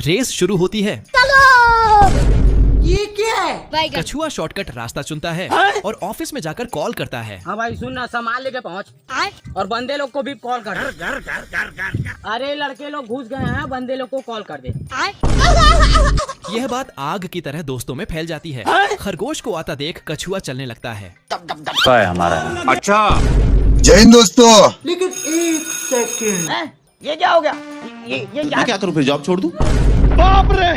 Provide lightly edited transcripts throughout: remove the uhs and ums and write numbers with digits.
Race शुरू होती है। ये क्या है? कछुआ शॉर्टकट रास्ता चुनता है और ऑफिस में जाकर कॉल करता है। हाँ भाई सुन ना, सामान लेके पहुँच और बंदे लोग को भी कॉल कर। अरे लड़के लोग घुस गए हैं, बंदे लोग को कॉल कर दे। यह बात आग की तरह दोस्तों में फैल जाती है। खरगोश को आता देख कछुआ चलने लगता है। हमारा अच्छा जय हिंद दोस्तों। लेकिन एक सेकंड, ये क्या हो गया? ये क्या करूं, फिर जॉब छोड़ दूं? बाप रे,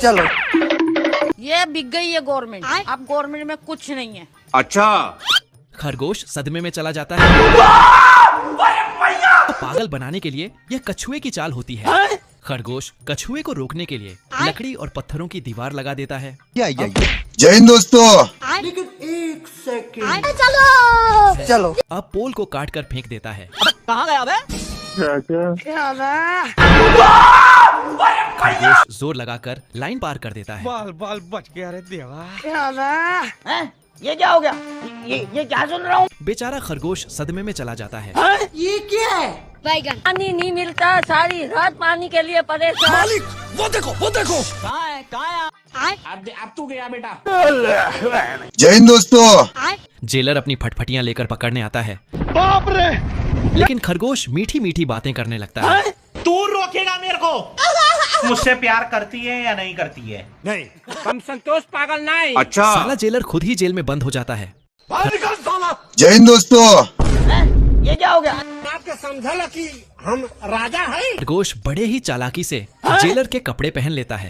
चलो ये बिक गई है गवर्नमेंट। अब गवर्नमेंट में कुछ नहीं है। अच्छा खरगोश सदमे में चला जाता है। तो पागल बनाने के लिए यह कछुए की चाल होती है। खरगोश कछुए को रोकने के लिए लकड़ी और पत्थरों की दीवार लगा देता है। जय हिंद दोस्तों। लेकिन एक सेकंड, चलो अब पोल को काट कर फेंक देता है। कहाँ गया बे? खरगोश जोर लगाकर लाइन पार कर देता है। बाल बाल बच गया रे देवा। ये क्या हो गया? ये क्या सुन रहा हूँ? बेचारा खरगोश सदमे में चला जाता है। ये क्या है? पानी नहीं मिलता, सारी रात पानी के लिए परेशान। वो देखो कहाँ है? अब तू गया बेटा। जय हिंद दोस्तों। जेलर अपनी फटफटियां लेकर पकड़ने आता है, बाप रे, लेकिन खरगोश मीठी मीठी बातें करने लगता है। तू रोकेगा मेरे को? मुझसे प्यार करती है या नहीं करती है? नहीं। हम संतोष पागल नहीं। अच्छा साला जेलर खुद ही जेल में बंद हो जाता है। निकल साला। जय हिंद दोस्तों। ये क्या हो गया? आपके समझा कि हम राजा हैं? खरगोश बड़े ही चालाकी से जेलर के कपड़े पहन लेता है।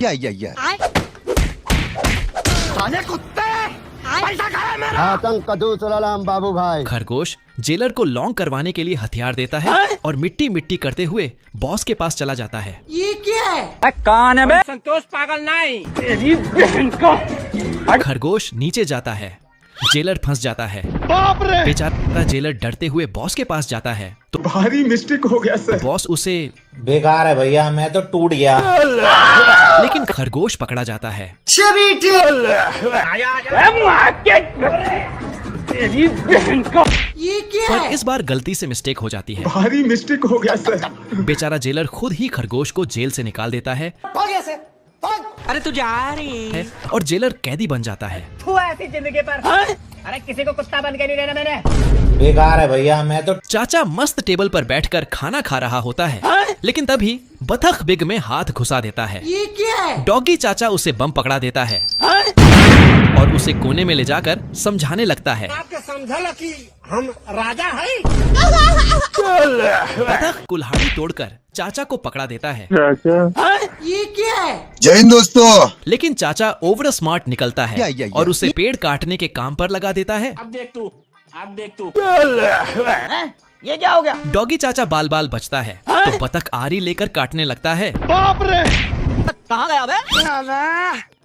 आतंक का दूसरा नाम बाबू भाई। खरगोश जेलर को लॉन्ग करवाने के लिए हथियार देता है और मिट्टी मिट्टी करते हुए बॉस के पास चला जाता है। ये क्या है? कौन है बे? संतोष पागल नहीं। तेरी बहन का। खरगोश नीचे जाता है, जेलर फंस जाता है। बाप रे, बेचारा जेलर डरते हुए बॉस के पास जाता है तो भारी मिस्टेक हो गया सर। बॉस उसे, बेकार है भैया, मैं तो टूट गया। लेकिन खरगोश पकड़ा जाता है। तेरी बहन का। ये क्या पर है? इस बार गलती से मिस्टेक हो जाती है। भारी मिस्टेक हो गया सर। बेचारा जेलर खुद ही खरगोश को जेल से निकाल देता है अरे तू जा रही और जेलर कैदी बन जाता है। तू ऐसी जिंदगी पर। अरे किसी को कुत्ता बन के नहीं रहना मैंने। बेकार है भैया, मैं तो चाचा मस्त टेबल पर बैठकर खाना खा रहा होता है, लेकिन तभी बतख बिग में हाथ घुसा देता है। ये क्या है? डॉगी चाचा उसे बम पकड़ा देता है और उसे कोने में ले जाकर समझाने लगता है। आपके समझा कि हम राजा हैं? बतख कुल्हाड़ी तोड़कर चाचा को पकड़ा देता है, ये क्या है? जय हिंद दोस्तों। लेकिन चाचा ओवर स्मार्ट निकलता है और उसे पेड़ काटने के काम पर लगा देता है। अब देख तू। ये क्या हो गया? डॉगी चाचा बाल बाल बचता है तो बतख आरी लेकर काटने लगता है। बाप रे, कहाँ गया बे?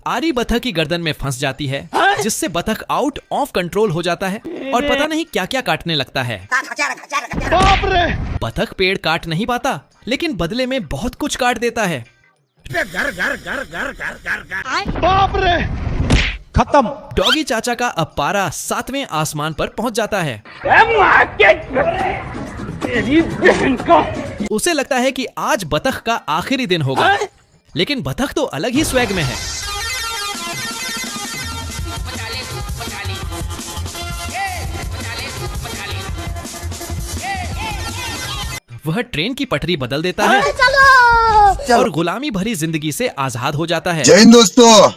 आरी बतख की गर्दन में फंस जाती है, जिससे बतख आउट ऑफ कंट्रोल हो जाता है और पता नहीं क्या क्या काटने लगता है। बाप रे, बतख पेड़ काट नहीं पाता, लेकिन बदले में बहुत कुछ काट देता है। बाप रे, खत्म। डॉगी चाचा का अब पारा 7वें आसमान पर पहुंच जाता है। तेरी बहन का। उसे लगता है कि आज बतख का आखिरी दिन होगा, लेकिन बतख तो अलग ही स्वैग में है। वह ट्रेन की पटरी बदल देता है और गुलामी भरी जिंदगी से आजाद हो जाता है। जय हिंद दोस्तों।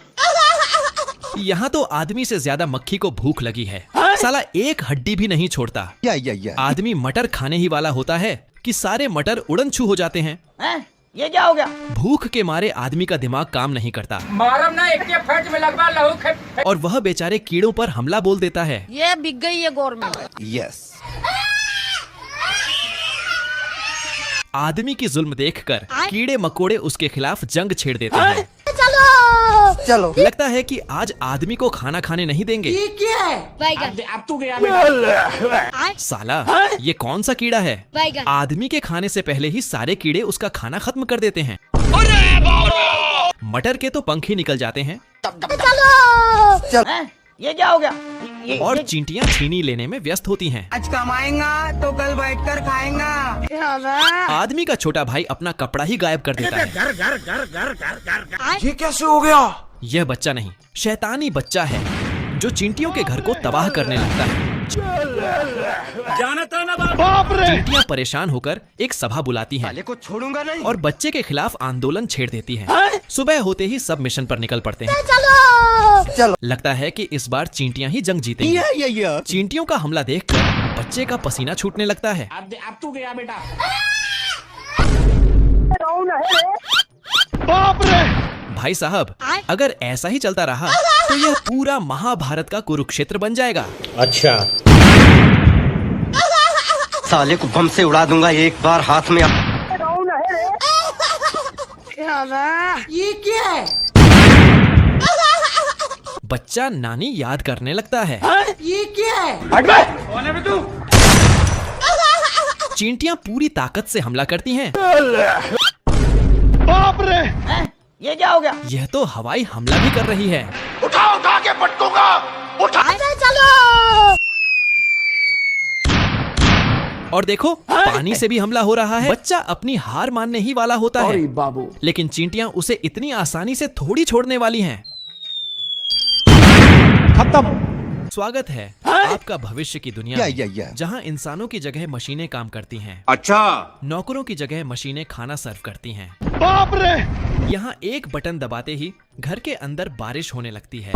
यहाँ तो आदमी से ज्यादा मक्खी को भूख लगी है। साला एक हड्डी भी नहीं छोड़ता। आदमी मटर खाने ही वाला होता है कि सारे मटर उड़न छू हो जाते हैं। ये क्या हो गया? भूख के मारे आदमी का दिमाग काम नहीं करता मारम ना एक के फट में लगवा लहू और वह बेचारे कीड़ों पर हमला बोल देता है। ये बिक गई है गवर्नमेंट। यस। आदमी की जुल्म देखकर कीड़े मकोड़े उसके खिलाफ जंग छेड़ देते हैं। चलो लगता है कि आज आदमी को खाना खाने नहीं देंगे। ये क्या है? बैगन। अब तू गया। साला ये कौन सा कीड़ा है? बैगन। आदमी के खाने से पहले ही सारे कीड़े उसका खाना खत्म कर देते हैं। मटर के तो पंख ही निकल जाते हैं। ये क्या हो गया? और चींटियां छीनी लेने में व्यस्त होती हैं। आज कमाएगा तो कल बैठकर खाएगा। आदमी का छोटा भाई अपना कपड़ा ही गायब कर देता है। ये कैसे हो गया? यह बच्चा नहीं, शैतानी बच्चा है जो चींटियों के घर को तबाह करने लगता है। बाप रे! चींटियां परेशान होकर एक सभा बुलाती हैं को छोड़ूंगा नहीं। और बच्चे के खिलाफ आंदोलन छेड़ देती हैं। सुबह होते ही सब मिशन पर निकल पड़ते हैं। चलो। लगता है कि इस बार चींटियां ही जंग जीतेंगी। चींटियों का हमला देखकर बच्चे का पसीना छूटने लगता है। अब तू गया बेटा। बाप रे! भाई साहब, अगर ऐसा ही चलता रहा तो यह पूरा महाभारत का कुरुक्षेत्र बन जाएगा। अच्छा। साले को बम से उड़ा दूंगा एक बार हाथ में। ये क्या है? बच्चा नानी याद करने लगता है। ये क्या है? चींटियां पूरी ताकत से हमला करती हैं। बाप रे! ये क्या हो गया? यह तो हवाई हमला भी कर रही है। उठा के पटकूंगा। उठा! और देखो, पानी से भी हमला हो रहा है। बच्चा अपनी हार मानने ही वाला होता है, लेकिन चींटियां उसे इतनी आसानी से थोड़ी छोड़ने वाली हैं। खत्म। स्वागत है आपका भविष्य की दुनिया में, जहां इंसानों की जगह मशीनें काम करती हैं। अच्छा। नौकरों की जगह मशीनें खाना सर्व करती हैं। बाप रे! यहाँ एक बटन दबाते ही घर के अंदर बारिश होने लगती है।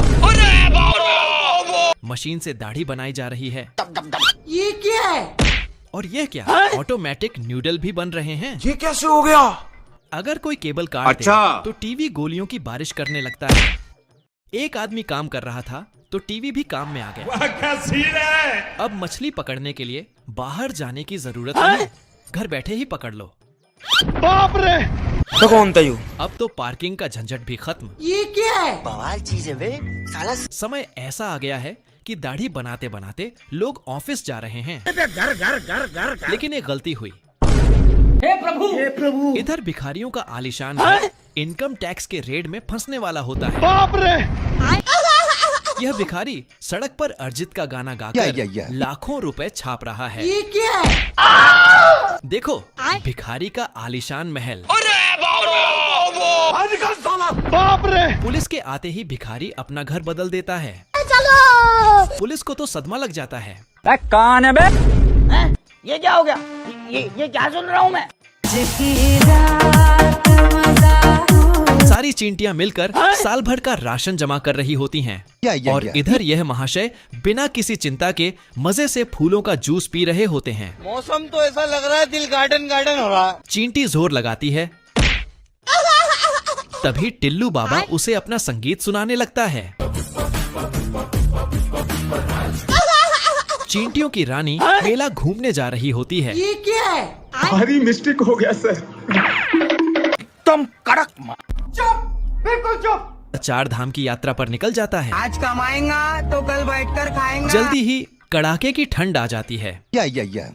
मशीन से दाढ़ी बनाई जा रही है। ये क्या है? और यह क्या, ऑटोमेटिक न्यूडल भी बन रहे हैं। ये कैसे हो गया? अगर कोई केबल काट दे तो टीवी गोलियों की बारिश करने लगता है। एक आदमी काम कर रहा था तो टीवी भी काम में आ गया। क्या सीन है? अब मछली पकड़ने के लिए बाहर जाने की जरूरत नहीं, घर बैठे ही पकड़ लो। बाप रे! तो कौन तयू? अब तो पार्किंग का झंझट भी खत्म। ये क्या है? बवाल चीज है वे साला। समय ऐसा आ गया है कि दाढ़ी बनाते बनाते लोग ऑफिस जा रहे हैं। लेकिन एक गलती हुई। हे प्रभु! इधर भिखारियों का आलीशान घर इनकम टैक्स के रेड में फंसने वाला होता है। बाप रे! यह भिखारी सड़क पर अर्जित का गाना गाकर लाखों रुपए छाप रहा है। ये क्या है? देखो, भिखारी का आलीशान महल। बाप रे! पुलिस के आते ही भिखारी अपना घर बदल देता है। पुलिस को तो सदमा लग जाता है। कौन है बे? ये क्या हो गया? ये क्या सुन रहा हूँ मैं? सारी चींटियां मिलकर साल भर का राशन जमा कर रही होती हैं। और इधर यह महाशय बिना किसी चिंता के मजे से फूलों का जूस पी रहे होते हैं। मौसम तो ऐसा लग रहा है दिल गार्डन गार्डन हो रहा है। चींटी जोर लगाती है, तभी टिल्लू बाबा उसे अपना संगीत सुनाने लगता है। चींटियों की रानी मेला घूमने जा रही होती है। ये क्या है? भारी मिस्टेक हो गया सर। तुम कड़क बिल्कुल चुप। 4 धाम की यात्रा पर निकल जाता है। आज कमाएगा तो कल बैठकर खाएगा। जल्दी ही कड़ाके की ठंड आ जाती है।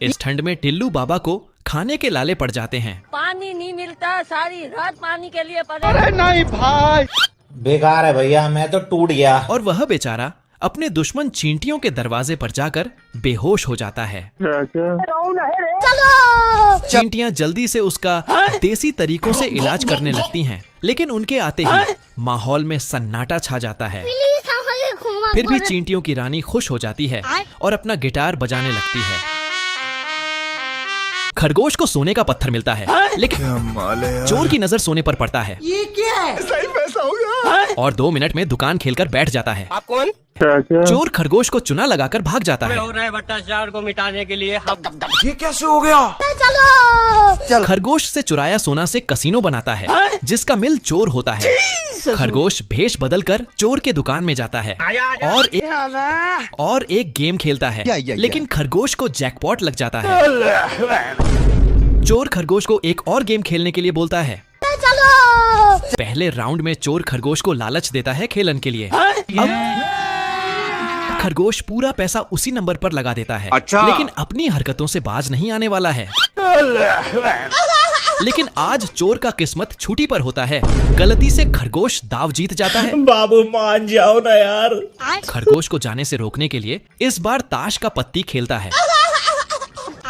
इस ठंड में टिल्लू बाबा को खाने के लाले पड़ जाते हैं। पानी नहीं मिलता, सारी रात पानी के लिए पड़े। अरे नहीं भाई! बेकार है भैया, मैं तो टूट गया। और वह बेचारा अपने दुश्मन चींटियों के दरवाजे पर जाकर बेहोश हो जाता है। चींटियां जल्दी से उसका देसी तरीकों से इलाज करने लगती हैं, लेकिन उनके आते ही माहौल में सन्नाटा छा जाता है। फिर भी चींटियों की रानी खुश हो जाती है और अपना गिटार बजाने लगती है। खरगोश को सोने का पत्थर मिलता है, लेकिन चोर की नजर सोने पर पड़ता है। ये क्या है? सही पैसा हो गया। और 2 मिनट में दुकान खेलकर बैठ जाता है। आप कौन? चोर खरगोश को चुना लगाकर भाग जाता है। हो रहा है भ्रष्टाचार को मिटाने के लिए हम ये कैसे हो गया? खरगोश से चुराया सोना से कसीनो बनाता है, जिसका मिल चोर होता है। खरगोश भेष बदलकर चोर के दुकान में जाता है और एक गेम खेलता है, लेकिन खरगोश को जैकपॉट लग जाता है। चोर खरगोश को एक और गेम खेलने के लिए बोलता है। पहले राउंड में चोर खरगोश को लालच देता है खेलन के लिए। अब खरगोश पूरा पैसा उसी नंबर पर लगा देता है, लेकिन अपनी हरकतों से बाज नहीं आने वाला है। लेकिन आज चोर का किस्मत छूटी पर होता है। गलती से खरगोश दाव जीत जाता है। बाबू मान जाओ ना यार। खरगोश को जाने से रोकने के लिए इस बार ताश का पत्ती खेलता है,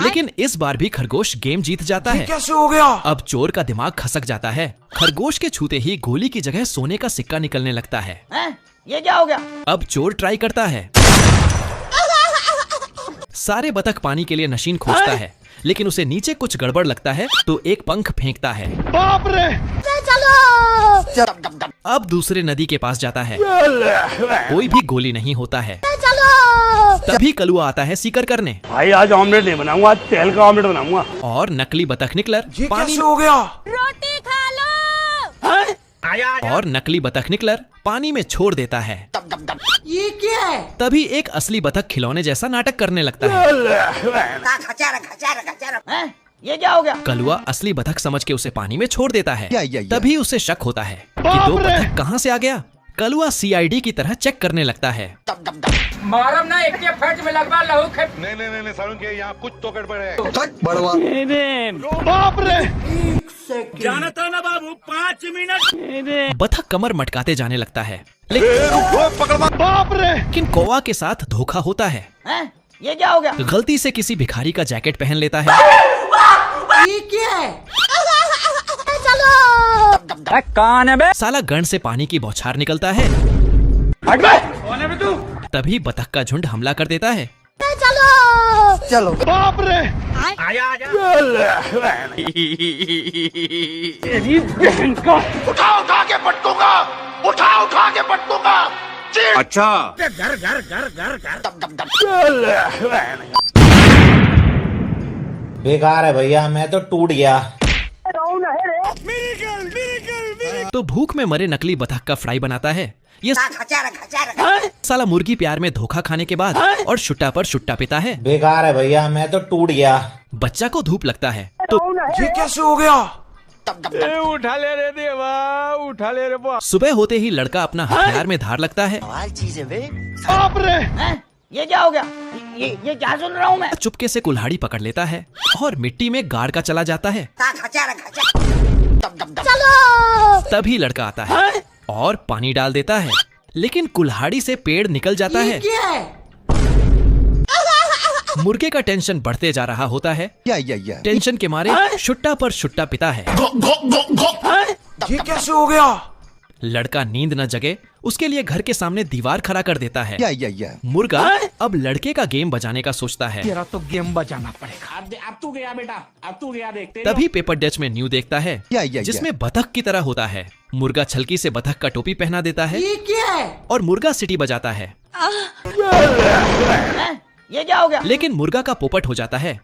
लेकिन इस बार भी खरगोश गेम जीत जाता है। कैसे हो गया? अब चोर का दिमाग खसक जाता है। खरगोश के छूते ही गोली की जगह सोने का सिक्का निकलने लगता है। ये क्या हो गया? अब चोर ट्राई करता है। सारे बतख पानी के लिए नशीन खोजता है, लेकिन उसे नीचे कुछ गड़बड़ लगता है तो एक पंख फेंकता है। बाप रे! अब दूसरे नदी के पास जाता है, कोई भी गोली नहीं होता है। तभी कलुआ आता है सीकर करने। भाई आज ऑमलेट नहीं बनाऊंगा, आज तेल का ऑमलेट बनाऊंगा। और नकली बतख निकलर ये पानी कैसे हो गया? रोटी खा लो। और नकली बतख निकलर पानी में छोड़ देता है। ये क्या है? तभी एक असली बतख खिलौने जैसा नाटक करने लगता है। ये क्या हो गया? कलुआ असली बतख समझ के उसे पानी में छोड़ देता है। तभी उसे शक होता है कि दो बतख कहाँ से आ गया। कलुआ सीआईडी की तरह चेक करने लगता है। मारम ना एक के फट में लगवा लहू खे। नहीं सारुण के यहाँ कुछ तो गड़बड़ है। बाप रे! जानता ना बाबू 5 मिनट। बतख कमर मटकाते जाने लगता है, बाप रे! लेकिन कौवा के साथ धोखा होता है। ये क्या हो गया? गलती से किसी भिखारी का जैकेट पहन लेता है। ये क्या है? कौन है बे? साला गन से पानी की बौछार निकलता है। हट बे! कौन है बे तू? तभी बतख का झुंड हमला कर देता है। चलो। बाप रे! आजा आजा। तेरी बहन का उठा के पटकूंगा। उठा के पटकूंगा। अच्छा। बेकार है भैया, मैं तो टूट गया। तो भूख में मरे नकली बतख का फ्राई बनाता है। ये साला मुर्गी प्यार में धोखा खाने के बाद और शुट्टा पर शुट्टा पिता है। बेकार है भैया, मैं तो टूट गया। बच्चा को धूप लगता है तो ये कैसे हो गया? उठा ले रे देवा, उठा ले रे बा। सुबह होते ही लड़का अपना हथियार में धार लगता है। बाप रे! ये क्या हो गया? ये क्या सुन रहा हूँ मैं? चुपके से कुल्हाड़ी पकड़ लेता है और मिट्टी में गाड़ का चला जाता है। तभी लड़का आता है और पानी डाल देता है, लेकिन कुल्हाड़ी से पेड़ निकल जाता है। क्या है? मुर्गे का टेंशन बढ़ते जा रहा होता है। टेंशन के मारे शुट्टा पर शुट्टा पिता है। ये कैसे हो गया? लड़का नींद न जगे उसके लिए घर के सामने दीवार खड़ा कर देता है। मुर्गा अब लड़के का गेम बजाने का सोचता है। तेरा तो गेम बजाना पड़ेगा। अब तू गया बेटा, अब तू गया देखते। तभी पेपर डच में न्यू देखता है जिसमें बतख की तरह होता है। मुर्गा छलकी से बतख का टोपी पहना देता है ये क्या है? और मुर्गा सीटी बजाता है, ये क्या हो गया? लेकिन मुर्गा का पोपट हो जाता है।